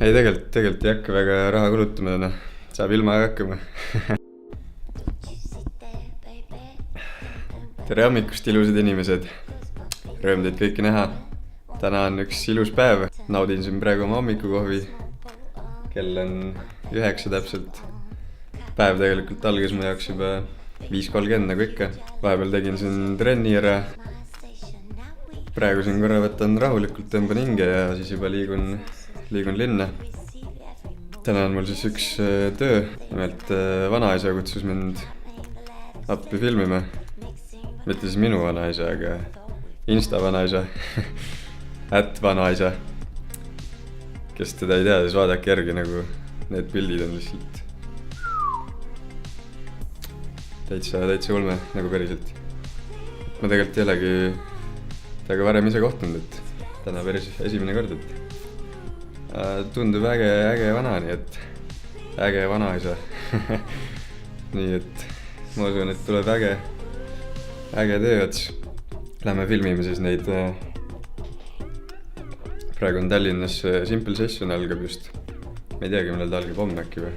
ei, tegelikult ei hakka väga raha kulutama, saab ilma hakkama. Tere hommikust, ilusad inimesed. Rõõm teid kõiki näha. Täna on üks ilus päev. Naudin siin praegu oma hommikukohvi. Kell on 9 täpselt. Päev tegelikult algas mu jaoks juba 5:30 nagu ikka. Vahepeal tegin siin trenni ära. Praegu siin korra võtan rahulikult, tõmban hinge ja siis juba liigun linna. Täna on mul siis üks töö. Nimelt vanaisa kutsus mind appi filmima. Mitte siis minu vanaisa, aga Insta vanaisa. @vanaisa. Kes teda ei tea, siis vaadake järgi, nagu need pildid on lihtsalt täitsa ulme, nagu päriselt. Ma tegelikult ei olegi temaga varem ise kohtunud, et täna päris esimene kord, et tundub äge vana, nii et äge vanaisa. Nii et ma usun, et tuleb äge töö ots. Lähme filmime siis neid. Praegu on Tallinnas Simple Session algab just. Ma ei teagi, millal ta algab, homme äkki või.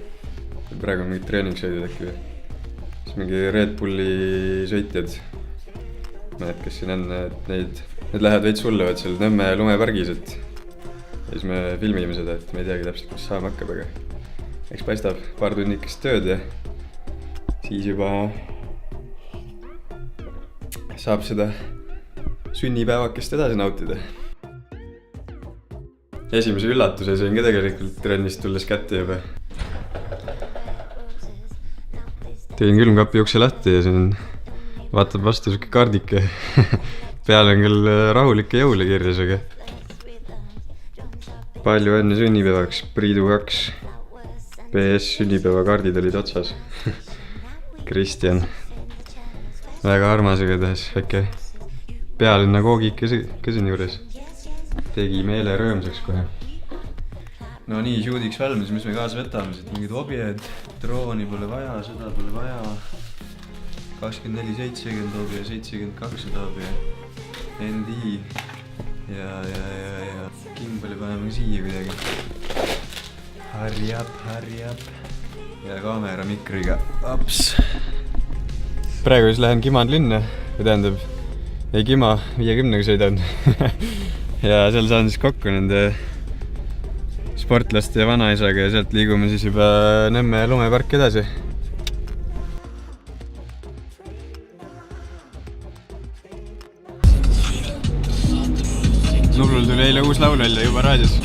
Praegu on mingid treeningsõidud äkki või. Siis mingi Red Bulli sõitjad. Mõned, kes siin on, et need lähevad veits hullevad seal Nõmme lumepargis, et ja siis me filmime seda, et ma ei teagi täpselt, kus saama hakkab, aga eks paistab paar tunnikest tööd ja siis juba saab seda sünnipäevakest edasi nautida. Esimese üllatuse sain ka tegelikult trennist tulles kätte juba. Tegin külmkapi ukse lahti ja siin vaatab vastu siuke kaardike. Peale on küll rahulikke jõule kirjas, aga palju õnne sünnipäevaks, Priidu 2. PS sünnipäevakaardid olid otsas. Kristjan. Väga armas igatahes, väike pealinna koogik ka siin juures. Tegi meele rõõmsaks kohe. No nii, shoot'iks valmis, mis me kaasa võtame, siit mingid objed, drooni pole vaja, seda pole vaja. 24-70 obje, 70-200 obje, ND ja kimbali paneme siia kuidagi. Hurry up. Ja kaamera mikriga, ups. Praegu siis lähen Kiman linna, või tähendab, ei Kima, 50-ga sõidan. Ja seal saan siis kokku nende sportlaste ja vanaisaga ja sealt liigume siis juba Nõmme lumepark edasi. Nublul tuli eile uus laul välja juba raadios.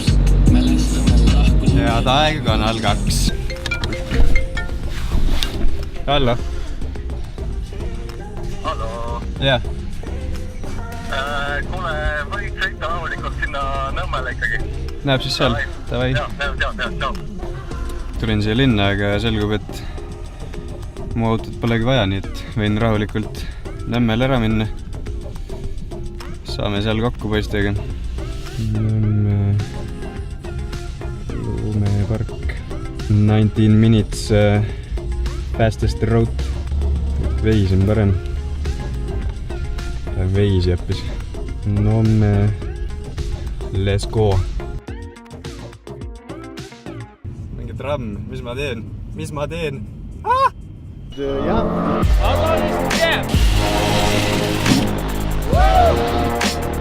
Head aega Kanal 2. Hallo. Hallo. Jah. Kuule, võid sõita rahulikult sinna Nõmmele ikkagi. Näeb siis seal? Tavai. Jah. Tulin siia linna, aga selgub, et mu autot polegi vaja, nii et võin rahulikult Nõmmel ära minna. Saame seal kokku poistega. Nõmme lumepark. 19 minutes fastest road. Veis on parem. Veis jäppis. Nõmme. Let's go. Mingi tramm. Mis ma teen?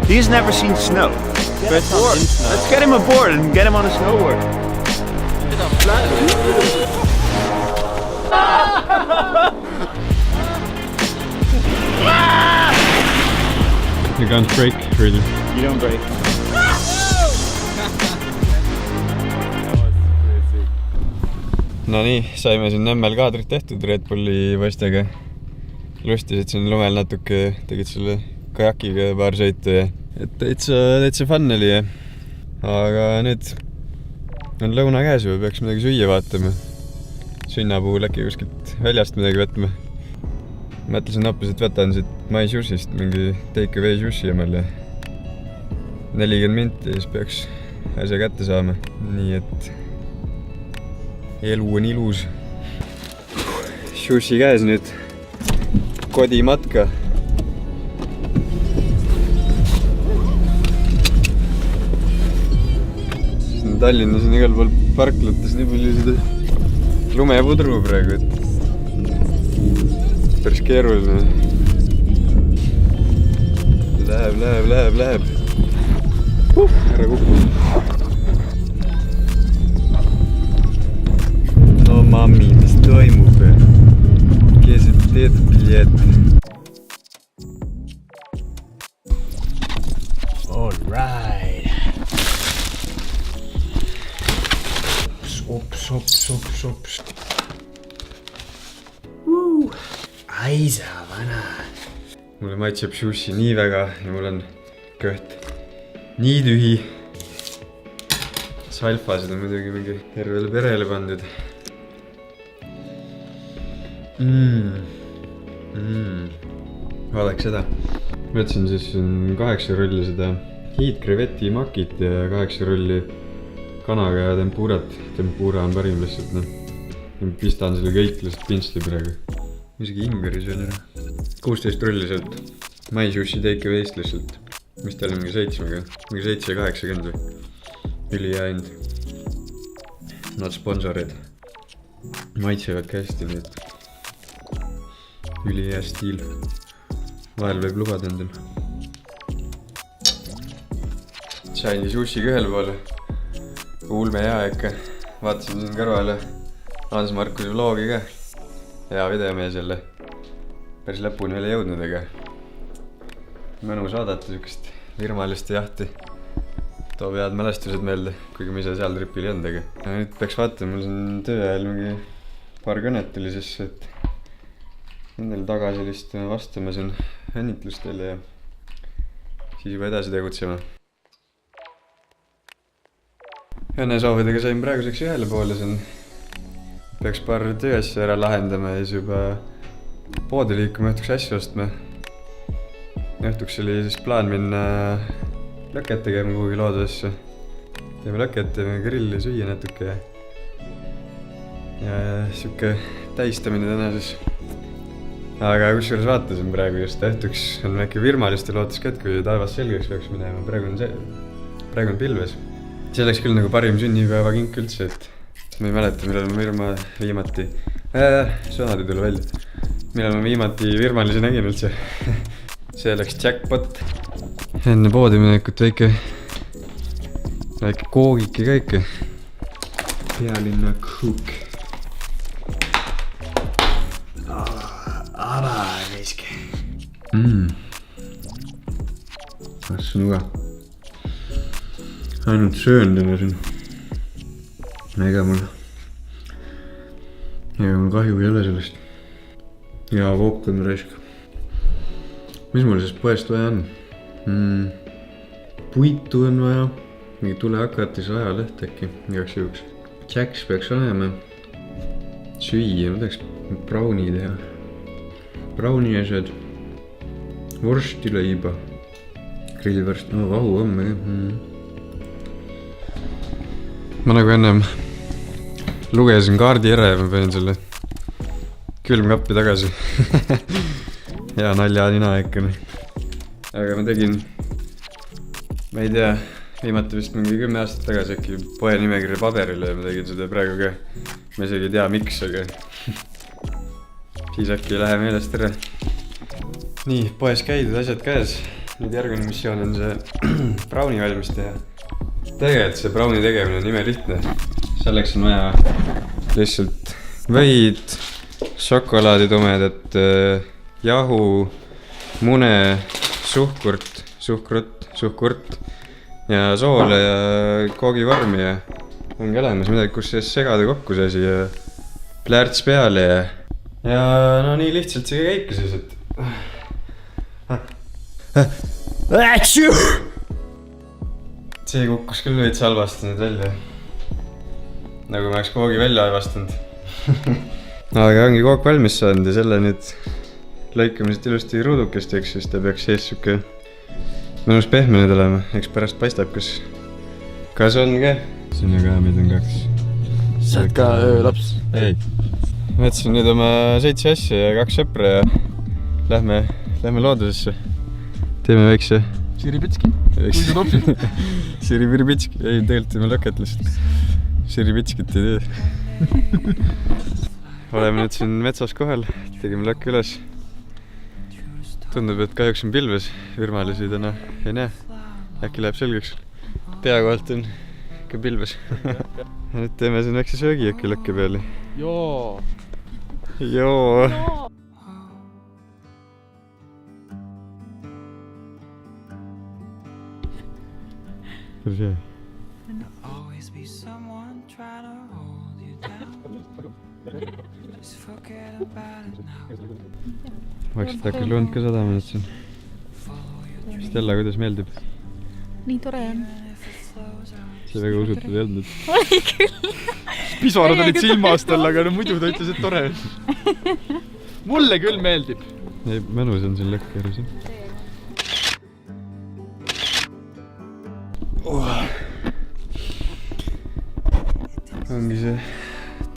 He's never seen snow. Let's get him aboard and get him on a snowboard. You can't break, really. You don't break. No nii, saime siin Nõmmel kaadrit tehtud Red Bulli poistega. Lustisid siin lumel natuke, tegid selle kajakiga paar sõitu ja et täitsa fun oli. Aga nüüd on lõuna käes juba, peaks midagi süüa vaatama. Sünna puhul äkki kuskilt väljast midagi võtma. Mõtlesin hoopis, et võtan siit My Juice'ist mingi take away juice'i omale. 40 minti ja siis peaks asja kätte saama. Nii et elu on ilus. Juice'i käes nüüd. Kodimatka. Tallinnas on igal pool parklates nii palju seda lumepudru praegu, et päris keeruline. Läheb. Ära kuku. No mammi, mis toimub? Kes see teed pilet? All right. Sops. Aisa, vana. Mulle maitseb sushi nii väga ja mul on kõht nii tühi. Salfasid on muidugi mingi tervele perele pandud. Vaadake seda. Võtsin siis 8 rolli seda hiid kreveti makit ja 8 rolli kanaga ja tempurat. Tempura on parim lihtsalt, noh. Pistan selle kõik lihtsalt pintsli praegu. Isegi ingveris veel ära. 16 rolli sealt. My sushi take away'st lihtsalt. Mis tal on mingi 7-ga? Mingi 7,80 või? Üli hea hind. Not sponsorid. Maitsevad ka hästi nüüd. Üli hea stiil. Vahel võib lubada endal. Sain sushi ühele poole. Ulme hea ikka. Vaatasin siin kõrvale Hans Markuse vlogi ka. Hea videomees jälle. Päris lõpuni veel ei jõudnud, ega. Mõnu saadata sükest virmalist jahti. Toob head mälestused meelde, kuigi ma ise seal tripil ei olnud, ega. Nüüd peaks vaatama, mul siin töö ajal mingi paar kõnet tuli sisse, et nendel tagasilist vastama siin õnnitlustele ja siis juba edasi tegutsema. Õnnesoovidega sain praeguseks ühele poole siin. Peaks paar tööasja ära lahendama ja siis juba poodi liikuma õhtuks asju ostma. Õhtuks oli siis plaan minna lõket tegema kuhugi loodusesse. Teeme lõket, teeme grilli, süüa natuke ja siuke tähistamine täna siis. Aga kusjuures vaatasin praegu just õhtuks on äkki virmaliste lootuskett, kui taevas selgeks peaks minema. Praegu on pilves. See oleks küll nagu parim sünnipäeva kink üldse, et ma ei mäleta, millal ma viimati sõnad ei tule välja. Millal ma viimati virmalisi nägin üldse. See oleks jackpot. Enne poodi minekut väike koogiki ka ikka. Pealinna kook. Avarisk. Kas on uga? Ainult söön täna siin. Ega mul kahju ei ole sellest. Ja kook on raisk. Mis mul siis poest vaja on? Puitu on vaja. Mingi tulehakatis ajaleht äkki. Igaks juhuks. Jacks peaks olema. Süüa, ma tahaks brauni teha. Brauni asjad. Vorstileiba. Grillvõrst. No vahu homme. Ma nagu ennem lugesin kaardi ära ja ma panin selle külmkappi tagasi. Hea nalja nina ikka. Aga ma tegin, ma ei tea, viimati vist mingi 10 aastat tagasi äkki poe nimekirja paberile ja ma tegin seda praegu ka. Ma isegi ei tea miks, aga siis äkki ei lähe meelest ära. Nii, poes käidud asjad käes. Nüüd järgmine missioon on see brauni valmis teha. Tegelikult see brauni tegemine on nime lihtne. Selleks on vaja lihtsalt võid, šokolaaditumedat, jahu, mune, suhkurt ja soole ja koogivormi ja ongi olemas midagi, kus sees segada kokku see asi ja plärts peale ja no nii lihtsalt see käibki siis, et see kukkus küll veits halvasti nüüd välja. Nagu ma oleks koogi välja aevastanud. Aga ongi kook valmis saanud ja selle nüüd lõikame siit ilusti ruudukesteks, siis ta peaks sees siuke mõnus pehme nüüd olema. Eks pärast paistab, kas on ka. Sinna ka meid on 2. Sa oled ka öölaps? Ei. Võtsin nüüd oma 7 asja ja 2 sõpra ja lähme loodusesse. Teeme väikse Siribitski. Kui sa topsid. Siribitski. Ei, tegelikult me lõket lihtsalt. Siribitskit ei tee. Oleme nüüd siin metsas kohal. Tegime lõkke üles. Tundub, et kahjuks on pilves. Virmalisi täna ei näe. Äkki läheb selgeks. Peakohalt on ikka pilves. Nüüd teeme siin väikse söögi äkki lõkke peale. Joo. Joo. Kuidas jäi? Vaikselt hakkad lund ka sadama nüüd siin. Stella, kuidas meeldib? Nii tore on. See väga usutud ei olnud. Oli küll. Pisarad olid silmast all, aga no muidu ta ütles, et tore. Mulle küll meeldib. Ei, mõnus on siin lõkk järus. Ongi see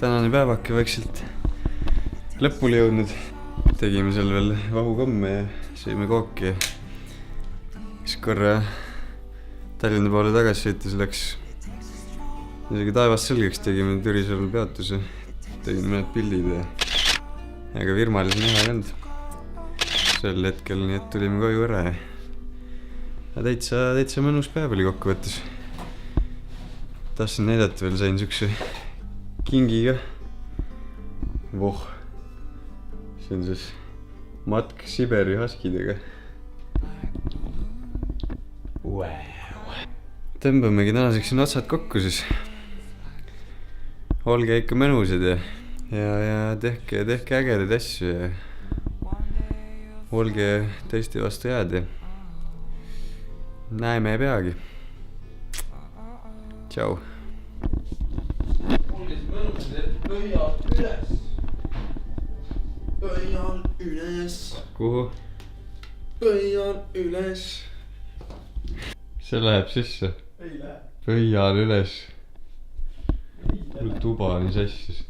tänane päevake vaikselt lõpule jõudnud. Tegime seal veel vahukomme ja sõime kooki. Siis korra Tallinna poole tagasi sõites läks isegi taevast selgeks, tegime Türisalul peatuse. Tegin mõned pildid ja ega virmalisi näha ei olnud sel hetkel, nii et tulime koju ära ja täitsa mõnus päev oli kokkuvõttes. Tahtsin näidata veel, sain siukse kingiga. Voh. See on siis matk Siberi haskidega. Tõmbamegi tänaseks siin otsad kokku siis. Olge ikka mõnusad ja tehke ägedaid asju ja olge teiste vastu head ja näeme ja peagi. Tšau. Pöial üles. Kuhu? Pöial üles. See läheb sisse. Ei lähe. Pöial üles. Mul tuba on sassis.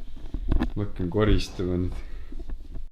Ma hakkan koristama nüüd.